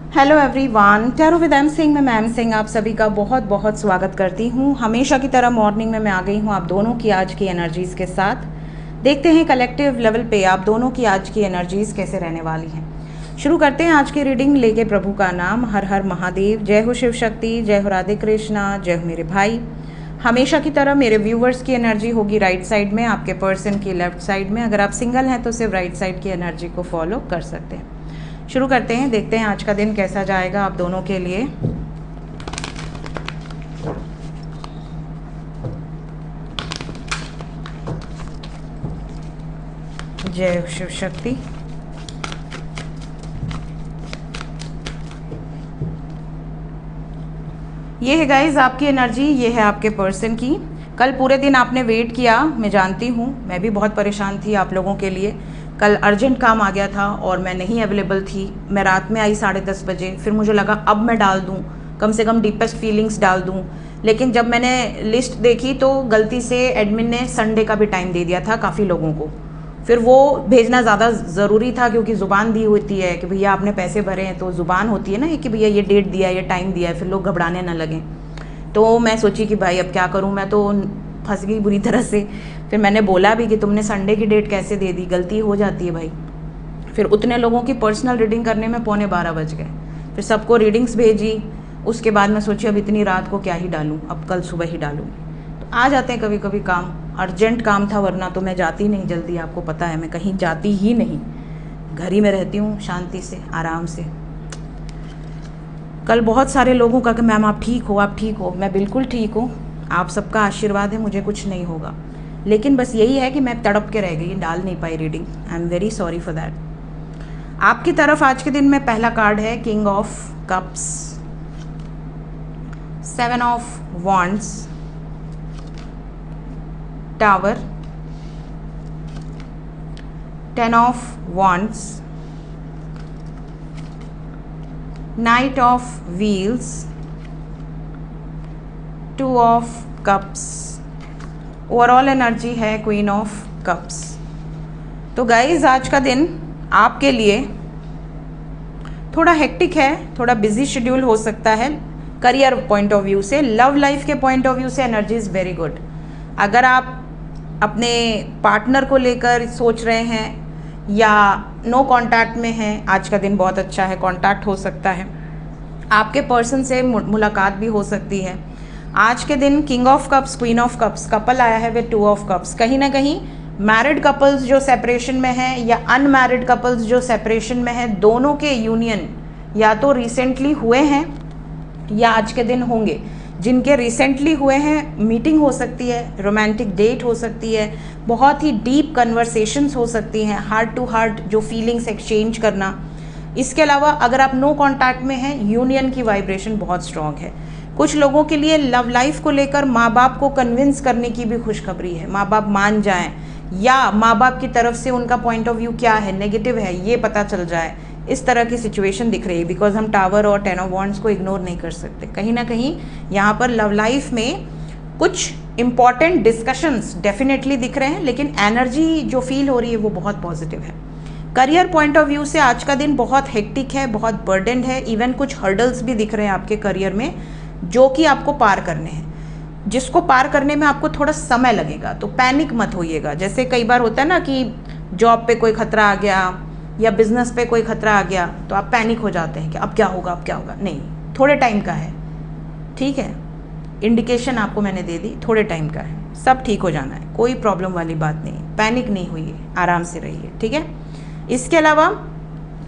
Hello everyone, tarot with M Singh में ma'am Singh आप सभी का बहुत बहुत स्वागत करती हूँ। हमेशा की तरह मॉर्निंग में मैं आ गई हूँ आप दोनों की आज की एनर्जीज़ के साथ। देखते हैं कलेक्टिव लेवल पे आप दोनों की आज की एनर्जीज़ कैसे रहने वाली हैं। शुरू करते हैं आज की रीडिंग लेके प्रभु का नाम। हर हर महादेव, जय हो शिव शक्ति, जय हो राधे कृष्णा, जय हो मेरे भाई। हमेशा की तरह मेरे व्यूवर्स की एनर्जी होगी राइट साइड में, आपके पर्सन की लेफ्ट साइड में। अगर आप सिंगल हैं तो सिर्फ राइट साइड की एनर्जी को फॉलो कर सकते हैं। शुरू करते हैं, देखते हैं आज का दिन कैसा जाएगा आप दोनों के लिए। जय शिव शक्ति। ये है गाइज आपकी एनर्जी, ये है आपके पर्सन की। कल पूरे दिन आपने वेट किया, मैं जानती हूँ, मैं भी बहुत परेशान थी आप लोगों के लिए। कल अर्जेंट काम आ गया था और मैं नहीं अवेलेबल थी। मैं रात में आई 10:30 बजे, फिर मुझे लगा अब मैं डाल दूँ, कम से कम डीपेस्ट फीलिंग्स डाल दूँ। लेकिन जब मैंने लिस्ट देखी तो गलती से एडमिन ने संडे का भी टाइम दे दिया था काफ़ी लोगों को। फिर वो भेजना ज़्यादा ज़रूरी था क्योंकि ज़ुबान दी होती है कि भैया आपने पैसे भरे हैं, तो ज़ुबान होती है ना कि भैया ये डेट दिया है, ये टाइम दिया है, फिर लोग घबराने ना लगें। तो मैं सोची कि भाई अब क्या करूँ, मैं तो फंस गई बुरी तरह से। फिर मैंने बोला भी कि तुमने संडे की डेट कैसे दे दी, गलती हो जाती है भाई। फिर उतने लोगों की पर्सनल रीडिंग करने में 11:15 बज गए। फिर सबको रीडिंग्स भेजी। उसके बाद मैं सोची अब इतनी रात को क्या ही डालूँ, अब कल सुबह ही डालूँगी। तो आ जाते हैं कभी कभी काम, अर्जेंट काम था, वरना तो मैं जाती नहीं जल्दी। आपको पता है मैं कहीं जाती ही नहीं, घर ही में रहती हूँ शांति से आराम से। कल बहुत सारे लोगों का कि मैम आप ठीक हो, आप ठीक हो। मैं बिल्कुल ठीक हूँ, आप सबका आशीर्वाद है, मुझे कुछ नहीं होगा। लेकिन बस यही है कि मैं तड़प के रह गई, डाल नहीं पाई reading. I am very sorry for that. आपकी तरफ आज के दिन में पहला कार्ड है king of cups, 7 of wands, tower, 10 of wands, knight of wheels, 2 of cups. Overall energy है क्वीन ऑफ कप्स। तो गाइज आज का दिन आपके लिए थोड़ा हेक्टिक है, थोड़ा बिजी शेड्यूल हो सकता है करियर पॉइंट ऑफ व्यू से। लव लाइफ के पॉइंट ऑफ व्यू से एनर्जी इज़ वेरी गुड। अगर आप अपने पार्टनर को लेकर सोच रहे हैं या नो कांटेक्ट में हैं, आज का दिन बहुत अच्छा है, कांटेक्ट हो सकता है, आपके पर्सन से मुलाकात भी हो सकती है। आज के दिन king of cups, queen of cups, couple आया है विद 2 ऑफ कप्स। कहीं ना कहीं मैरिड कपल्स जो सेपरेशन में हैं या अनमैरिड कपल्स जो सेपरेशन में हैं, दोनों के यूनियन या तो रिसेंटली हुए हैं या आज के दिन होंगे। जिनके रिसेंटली हुए हैं, मीटिंग हो सकती है, रोमांटिक डेट हो सकती है, बहुत ही डीप कन्वर्सेशंस हो सकती हैं, हार्ट टू हार्ट जो फीलिंग्स एक्सचेंज करना। इसके अलावा अगर आप नो कांटेक्ट में हैं, यूनियन की वाइब्रेशन बहुत स्ट्रॉन्ग है। कुछ लोगों के लिए लव लाइफ को लेकर माँ बाप को कन्विंस करने की भी खुशखबरी है, माँ बाप मान जाएं या माँ बाप की तरफ से उनका पॉइंट ऑफ व्यू क्या है, नेगेटिव है, ये पता चल जाए। इस तरह की सिचुएशन दिख रही है, बिकॉज हम टावर और 10 ऑफ वॉन्ड्स को इग्नोर नहीं कर सकते। कहीं ना कहीं यहाँ पर लव लाइफ में कुछ इंपॉर्टेंट डिस्कशंस डेफिनेटली दिख रहे हैं, लेकिन एनर्जी जो फील हो रही है वो बहुत पॉजिटिव है। करियर पॉइंट ऑफ व्यू से आज का दिन बहुत हेक्टिक है, बहुत बर्डन है। इवन कुछ हर्डल्स भी दिख रहे हैं आपके करियर में जो कि आपको पार करने हैं, जिसको पार करने में आपको थोड़ा समय लगेगा। तो पैनिक मत होइएगा। जैसे कई बार होता है ना कि जॉब पे कोई खतरा आ गया या बिजनेस पे कोई खतरा आ गया तो आप पैनिक हो जाते हैं कि अब क्या होगा, अब क्या होगा। नहीं, थोड़े टाइम का है, ठीक है, इंडिकेशन आपको मैंने दे दी, थोड़े टाइम का है, सब ठीक हो जाना है, कोई प्रॉब्लम वाली बात नहीं, पैनिक नहीं हुई, आराम से रहिए, ठीक है। इसके अलावा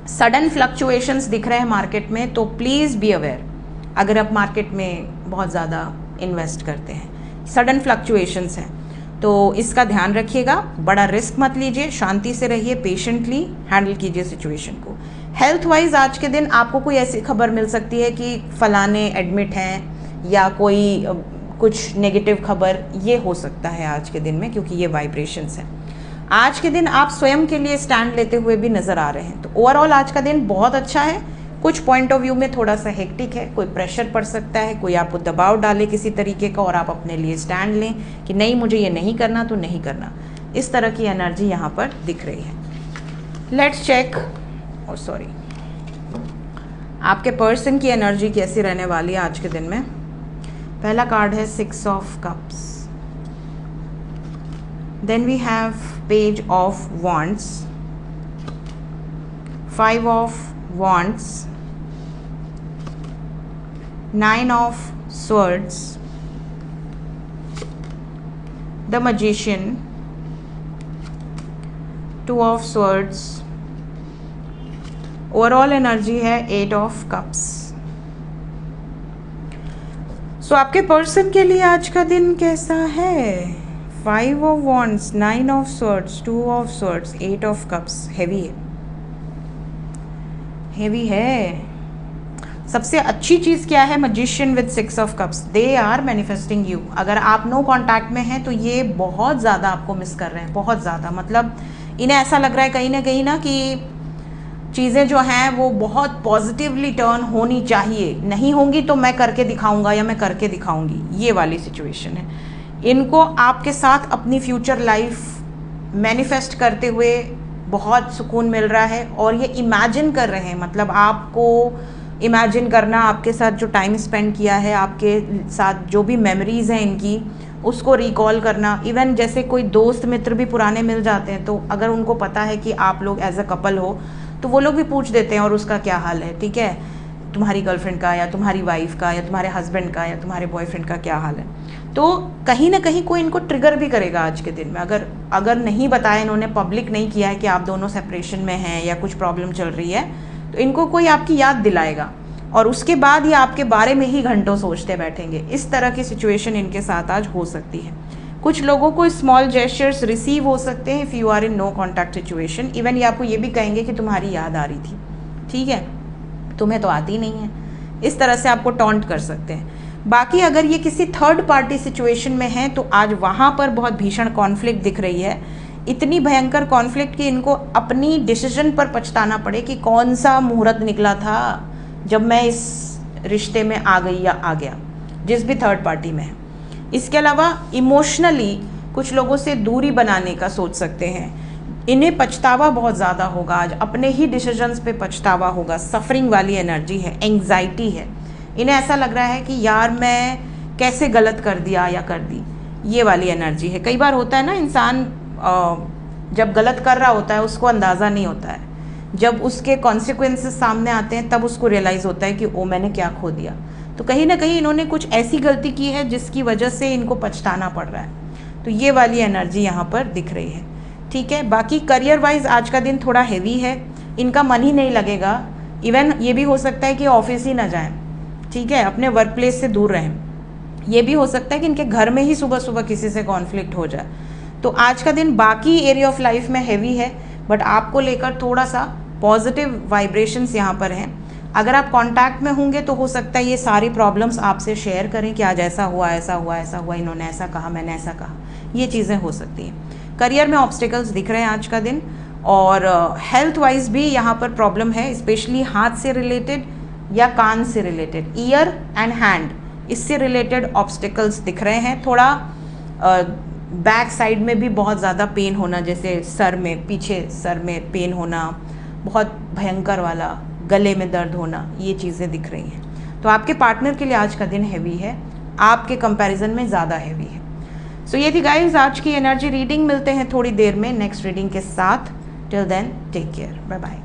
सडन फ्लक्चुएशंस दिख रहे हैं मार्केट में, तो प्लीज़ बी अवेयर। अगर आप मार्केट में बहुत ज़्यादा इन्वेस्ट करते हैं, सडन फ्लक्चुएशंस हैं, तो इसका ध्यान रखिएगा। बड़ा रिस्क मत लीजिए, शांति से रहिए, पेशेंटली हैंडल कीजिए सिचुएशन को। हेल्थ वाइज आज के दिन आपको कोई ऐसी खबर मिल सकती है कि फलाने एडमिट हैं या कोई कुछ नेगेटिव खबर, ये हो सकता है आज के दिन में, क्योंकि ये वाइब्रेशंस हैं। आज के दिन आप स्वयं के लिए स्टैंड लेते हुए भी नज़र आ रहे हैं। तो ओवरऑल आज का दिन बहुत अच्छा है। कुछ पॉइंट ऑफ व्यू में थोड़ा सा हेक्टिक है, कोई प्रेशर पड़ सकता है, कोई आपको दबाव डाले किसी तरीके का और आप अपने लिए स्टैंड लें कि नहीं मुझे ये नहीं करना तो नहीं करना। इस तरह की एनर्जी यहाँ पर दिख रही है। लेट्स चेक, और सॉरी, आपके पर्सन की एनर्जी कैसी रहने वाली है आज के दिन में। पहला कार्ड है 6 of cups, then we have page of wands, 5 of wands, 9 of swords, the magician, 2 of swords, overall energy है 8 ऑफ कप्स। सो आपके पर्सन के लिए आज का दिन कैसा है? 5 of wands, 9 of swords, 2 of swords, 8 of cups. Heavy है, हैवी है। सबसे अच्छी चीज़ क्या है? Magician with 6 of cups, they are manifesting you. अगर आप नो कांटेक्ट में हैं तो ये बहुत ज़्यादा आपको मिस कर रहे हैं, बहुत ज़्यादा। मतलब इन्हें ऐसा लग रहा है कहीं ना कि चीज़ें जो हैं वो बहुत पॉजिटिवली टर्न होनी चाहिए, नहीं होंगी तो मैं करके दिखाऊंगा या मैं करके दिखाऊंगी, ये वाली सिचुएशन है। इनको आपके साथ अपनी फ्यूचर लाइफ मैनिफेस्ट करते हुए बहुत सुकून मिल रहा है और ये इमेजिन कर रहे हैं। मतलब आपको इमेजिन करना, आपके साथ जो टाइम स्पेंड किया है, आपके साथ जो भी मेमोरीज़ हैं इनकी, उसको रिकॉल करना। इवन जैसे कोई दोस्त मित्र भी पुराने मिल जाते हैं तो अगर उनको पता है कि आप लोग एज अ कपल हो तो वो लोग भी पूछ देते हैं और उसका क्या हाल है, ठीक है, तुम्हारी गर्लफ्रेंड का या तुम्हारी वाइफ का या तुम्हारे हस्बैंड का या तुम्हारे बॉयफ्रेंड का क्या हाल है। तो कहीं ना कहीं कोई इनको ट्रिगर भी करेगा आज के दिन में। अगर नहीं बताया, इन्होंने पब्लिक नहीं किया है कि आप दोनों सेपरेशन में हैं या कुछ प्रॉब्लम चल रही है, तो इनको कोई आपकी याद दिलाएगा और उसके बाद ये आपके बारे में ही घंटों सोचते बैठेंगे। इस तरह की सिचुएशन इनके साथ आज हो सकती है। कुछ लोगों को स्मॉल जेस्चर्स रिसीव हो सकते हैं if you are in no contact situation. Even ये आपको ये भी कहेंगे कि तुम्हारी याद आ रही थी, ठीक है, तुम्हें तो आती नहीं है। इस तरह से आपको टॉन्ट कर सकते हैं। बाकी अगर ये किसी थर्ड पार्टी सिचुएशन में है तो आज वहाँ पर बहुत भीषण कॉन्फ्लिक्ट दिख रही है। इतनी भयंकर कॉन्फ्लिक्ट कि इनको अपनी डिसीजन पर पछताना पड़े कि कौन सा मुहूर्त निकला था जब मैं इस रिश्ते में आ गई या आ गया, जिस भी थर्ड पार्टी में है। इसके अलावा इमोशनली कुछ लोगों से दूरी बनाने का सोच सकते हैं। इन्हें पछतावा बहुत ज़्यादा होगा आज, अपने ही डिसीजंस पे पछतावा होगा। सफरिंग वाली एनर्जी है, एंग्जाइटी है। इन्हें ऐसा लग रहा है कि यार मैं कैसे गलत कर दिया या कर दी, ये वाली एनर्जी है। कई बार होता है ना, इंसान जब गलत कर रहा होता है उसको अंदाज़ा नहीं होता है, जब उसके कॉन्सिक्वेंसेस सामने आते हैं तब उसको रियलाइज़ होता है कि ओ मैंने क्या खो दिया। तो कहीं ना कहीं इन्होंने कुछ ऐसी गलती की है जिसकी वजह से इनको पछताना पड़ रहा है। तो ये वाली एनर्जी यहाँ पर दिख रही है, ठीक है। बाकी करियर वाइज आज का दिन थोड़ा हैवी है, इनका मन ही नहीं लगेगा। इवन ये भी हो सकता है कि ऑफिस ही ना जाएं, ठीक है, अपने वर्क प्लेस से दूर रहें। ये भी हो सकता है कि इनके घर में ही सुबह सुबह किसी से कॉन्फ्लिक्ट हो जाए। तो आज का दिन बाकी एरिया ऑफ लाइफ में हैवी है, बट आपको लेकर थोड़ा सा पॉजिटिव वाइब्रेशंस यहाँ पर हैं। अगर आप कांटेक्ट में होंगे तो हो सकता है ये सारी प्रॉब्लम्स आपसे शेयर करें कि आज ऐसा हुआ, ऐसा हुआ, ऐसा हुआ, इन्होंने ऐसा कहा, मैंने ऐसा कहा। ये चीज़ें हो सकती हैं। करियर में ऑब्स्टिकल्स दिख रहे हैं आज का दिन, और हेल्थ वाइज भी यहाँ पर प्रॉब्लम है, स्पेशली हाथ से रिलेटेड या कान से रिलेटेड, ईयर एंड हैंड, इससे रिलेटेड ऑब्स्टिकल्स दिख रहे हैं। थोड़ा बैक साइड में भी बहुत ज़्यादा पेन होना, जैसे सर में, पीछे सर में पेन होना, बहुत भयंकर वाला, गले में दर्द होना, ये चीज़ें दिख रही हैं। तो आपके पार्टनर के लिए आज का दिन हैवी है, आपके कंपैरिजन में ज़्यादा हैवी है। सो ये थी गाइज आज की एनर्जी रीडिंग। मिलते हैं थोड़ी देर में नेक्स्ट रीडिंग के साथ। Till then take care, bye bye.